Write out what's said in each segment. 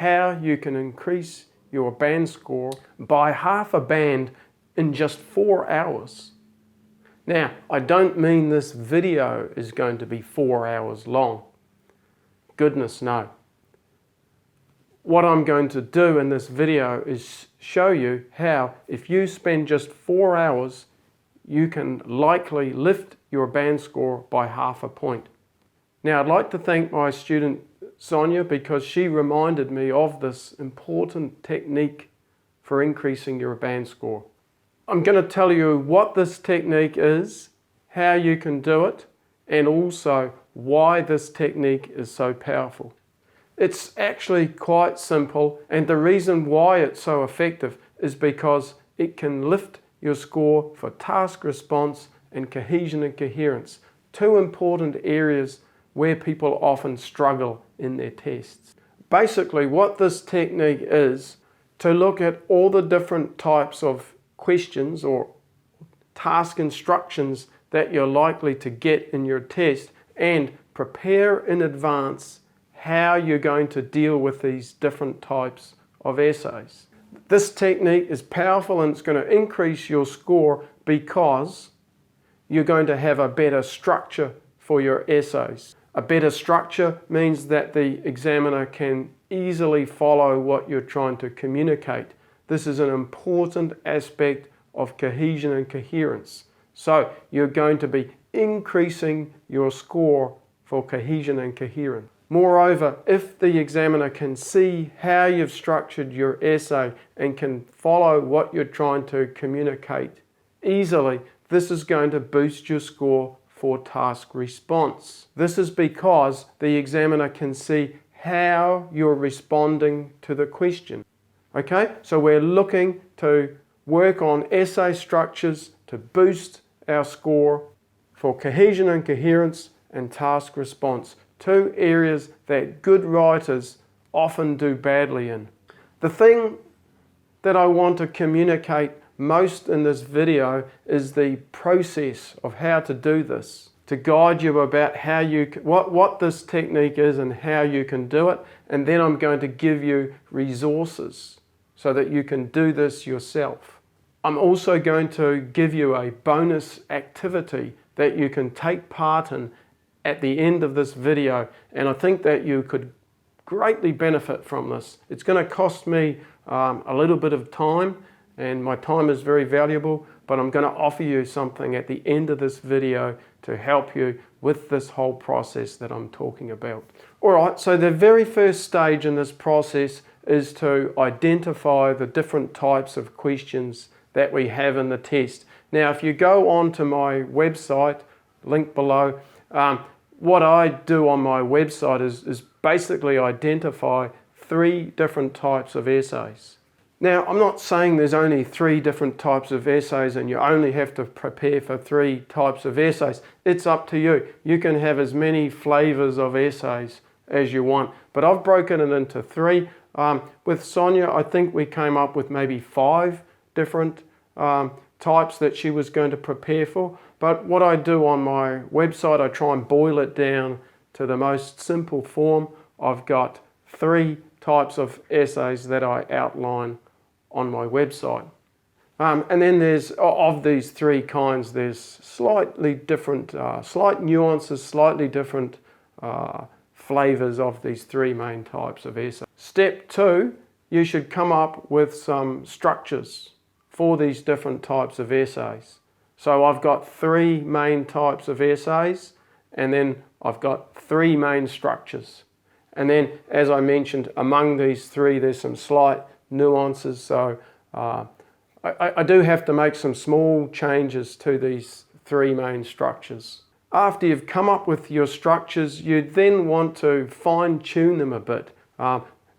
how you can increase your band score by half a band in just 4 hours. Now, I don't mean this video is going to be 4 hours long. Goodness no. What I'm going to do in this video is show you how, if you spend just 4 hours, you can likely lift your band score by half a point. Now, I'd like to thank my student Sonia because she reminded me of this important technique for increasing your band score. I'm going to tell you what this technique is, how you can do it, and also why this technique is so powerful. It's actually quite simple, and the reason why it's so effective is because it can lift your score for task response and cohesion and coherence, two important areas where people often struggle in their tests. Basically, what this technique is to look at all the different types of questions or task instructions that you're likely to get in your test and prepare in advance how you're going to deal with these different types of essays. This technique is powerful and it's going to increase your score because you're going to have a better structure for your essays. A better structure means that the examiner can easily follow what you're trying to communicate. This is an important aspect of cohesion and coherence. So you're going to be increasing your score for cohesion and coherence. Moreover, if the examiner can see how you've structured your essay and can follow what you're trying to communicate easily, this is going to boost your score for task response. This is because the examiner can see how you're responding to the question. Okay, so we're looking to work on essay structures to boost our score for cohesion and coherence and task response, two areas that good writers often do badly in. The thing that I want to communicate most in this video is the process of how to do this, to guide you about how what this technique is and how you can do it, and then I'm going to give you resources so that you can do this yourself. I'm also going to give you a bonus activity that you can take part in at the end of this video, and I think that you could greatly benefit from this. It's going to cost me a little bit of time, and my time is very valuable, but I'm going to offer you something at the end of this video to help you with this whole process that I'm talking about. Alright, so the very first stage in this process is to identify the different types of questions that we have in the test. Now, if you go on to my website, link below, what I do on my website is basically identify 3 different types of essays. Now, I'm not saying there's only 3 different types of essays and you only have to prepare for 3 types of essays. It's up to you. You can have as many flavors of essays as you want, but I've broken it into 3. With Sonia, I think we came up with maybe 5 different types that she was going to prepare for. But what I do on my website, I try and boil it down to the most simple form. I've got 3 types of essays that I outline on my website. And then there's, of these 3 kinds, there's slightly different, slight nuances, slightly different flavors of these 3 main types of essays. Step 2, you should come up with some structures for these different types of essays. So I've got 3 main types of essays, and then I've got 3 main structures. And then, as I mentioned, among these 3, there's some slight nuances. So I do have to make some small changes to these 3 main structures. After you've come up with your structures, you then want to fine-tune them a bit.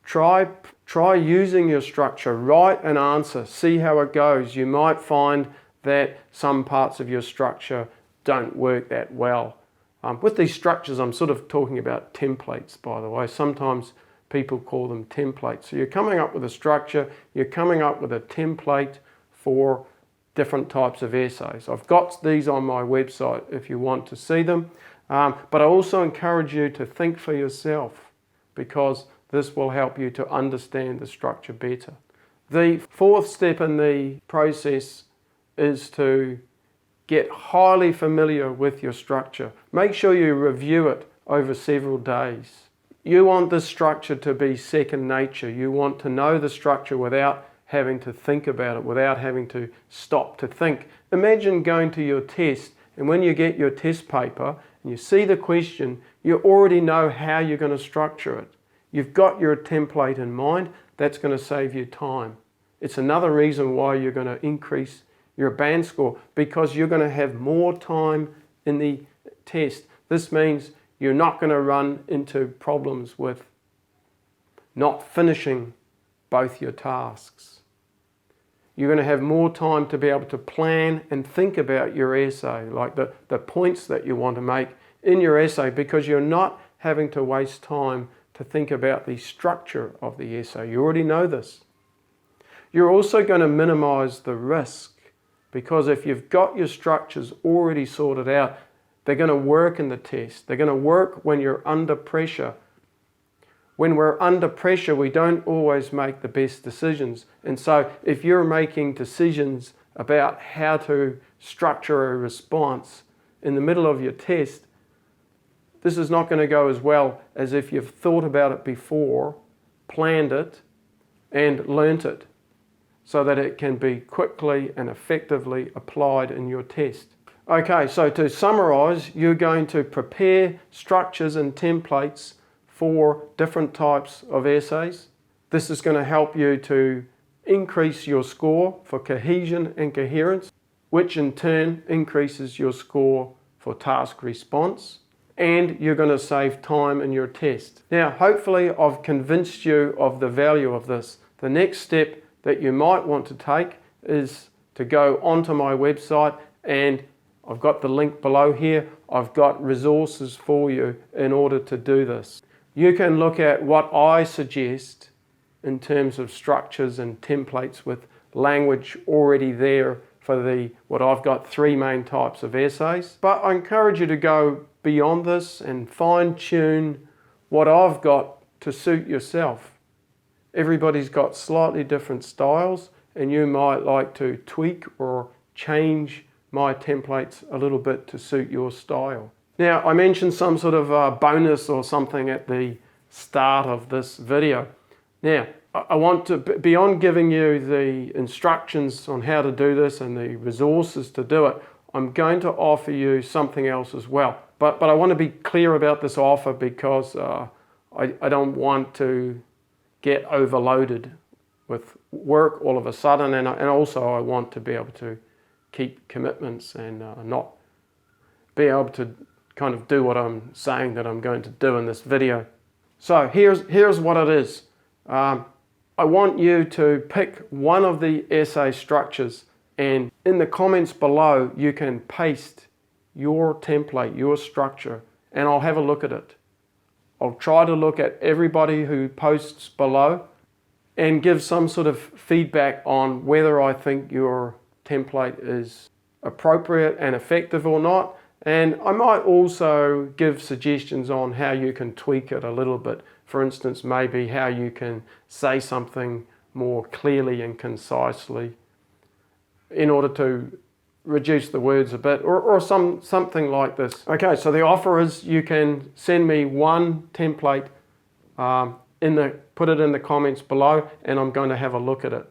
Try using your structure, write an answer, see how it goes. You might find that some parts of your structure don't work that well. With these structures, I'm sort of talking about templates, by the way. Sometimes people call them templates. So you're coming up with a structure, you're coming up with a template for different types of essays. I've got these on my website if you want to see them. But I also encourage you to think for yourself, because This will help you to understand the structure better. The fourth step in the process is to get highly familiar with your structure. Make sure you review it over several days. You want this structure to be second nature. You want to know the structure without having to think about it, without having to stop to think. Imagine going to your test, and when you get your test paper and you see the question, you already know how you're going to structure it. You've got your template in mind. That's going to save you time. It's another reason why you're going to increase your band score, because you're going to have more time in the test. This means you're not going to run into problems with not finishing both your tasks. You're going to have more time to be able to plan and think about your essay, like the points that you want to make in your essay, because you're not having to waste time to think about the structure of the essay. You already know this. You're also going to minimize the risk, because if you've got your structures already sorted out, they're going to work in the test. They're going to work when you're under pressure. When we're under pressure, we don't always make the best decisions. And so if you're making decisions about how to structure a response in the middle of your test, this is not going to go as well as if you've thought about it before, planned it, and learnt it, so that it can be quickly and effectively applied in your test. Okay, so to summarize, you're going to prepare structures and templates for different types of essays. This is going to help you to increase your score for cohesion and coherence, which in turn increases your score for task response, and you're going to save time in your test. Now, hopefully I've convinced you of the value of this. The next step that you might want to take is to go onto my website, and I've got the link below here. I've got resources for you in order to do this. You can look at what I suggest in terms of structures and templates with language already there for what I've got 3 main types of essays. But I encourage you to go beyond this and fine-tune what I've got to suit yourself. Everybody's got slightly different styles, and you might like to tweak or change my templates a little bit to suit your style. Now, I mentioned some sort of bonus or something at the start of this video. Now, I want to, beyond giving you the instructions on how to do this and the resources to do it, I'm going to offer you something else as well. But I want to be clear about this offer, because I don't want to get overloaded with work all of a sudden, and also I want to be able to keep commitments and not be able to kind of do what I'm saying that I'm going to do in this video. So here's what it is. I want you to pick one of the essay structures, and in the comments below you can paste your template, your structure, and I'll have a look at it. I'll try to look at everybody who posts below and give some sort of feedback on whether I think your template is appropriate and effective or not. And I might also give suggestions on how you can tweak it a little bit. For instance, maybe how you can say something more clearly and concisely in order to reduce the words a bit, or something like this. Okay, so the offer is you can send me one template, put it in the comments below, and I'm going to have a look at it.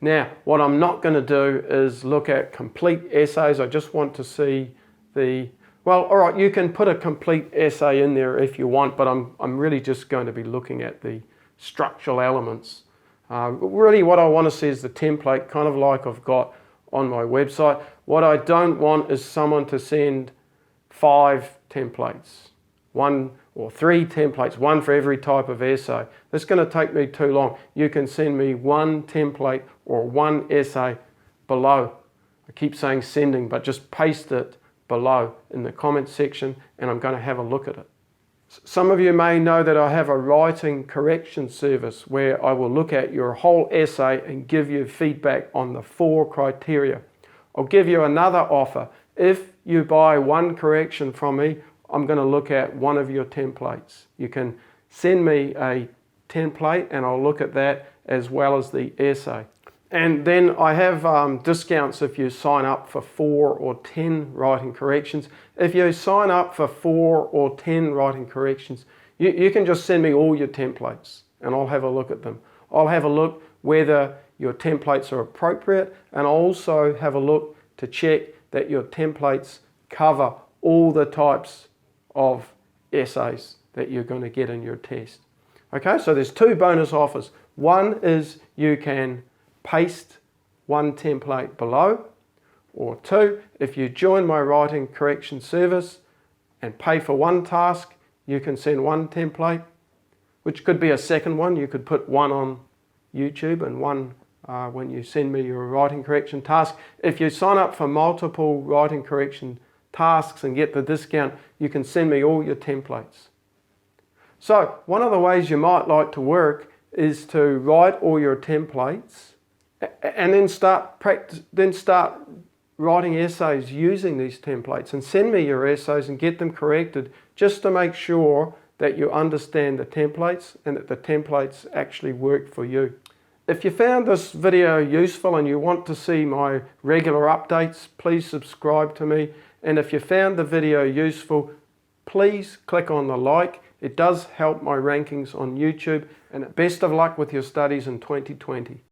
Now, what I'm not going to do is look at complete essays. I just want to see well, all right, you can put a complete essay in there if you want, but I'm really just going to be looking at the structural elements. Really what I want to see is the template, kind of like I've got on my website. What I don't want is someone to send 5 templates, 1 or 3 templates, 1 for every type of essay. That's going to take me too long. You can send me 1 template or 1 essay below. I keep saying sending, but just paste it below in the comments section, and I'm going to have a look at it. Some of you may know that I have a writing correction service where I will look at your whole essay and give you feedback on the 4 criteria. I'll give you another offer. If you buy 1 correction from me, I'm going to look at one of your templates. You can send me a template, and I'll look at that as well as the essay. And then I have discounts if you sign up for 4 or 10 writing corrections. If you sign up for 4 or 10 writing corrections, you can just send me all your templates and I'll have a look at them. I'll have a look whether your templates are appropriate, and I'll also have a look to check that your templates cover all the types of essays that you're going to get in your test. Okay, so there's 2 bonus offers. One is you can paste one template below, or 2, if you join my writing correction service and pay for one task, you can send one template, which could be a second one. You could put one on YouTube and one when you send me your writing correction task. If you sign up for multiple writing correction tasks and get the discount, you can send me all your templates. So one of the ways you might like to work is to write all your templates and then start writing essays using these templates, and send me your essays and get them corrected, just to make sure that you understand the templates and that the templates actually work for you. If you found this video useful and you want to see my regular updates, please subscribe to me. And if you found the video useful, please click on the like. It does help my rankings on YouTube. And best of luck with your studies in 2020.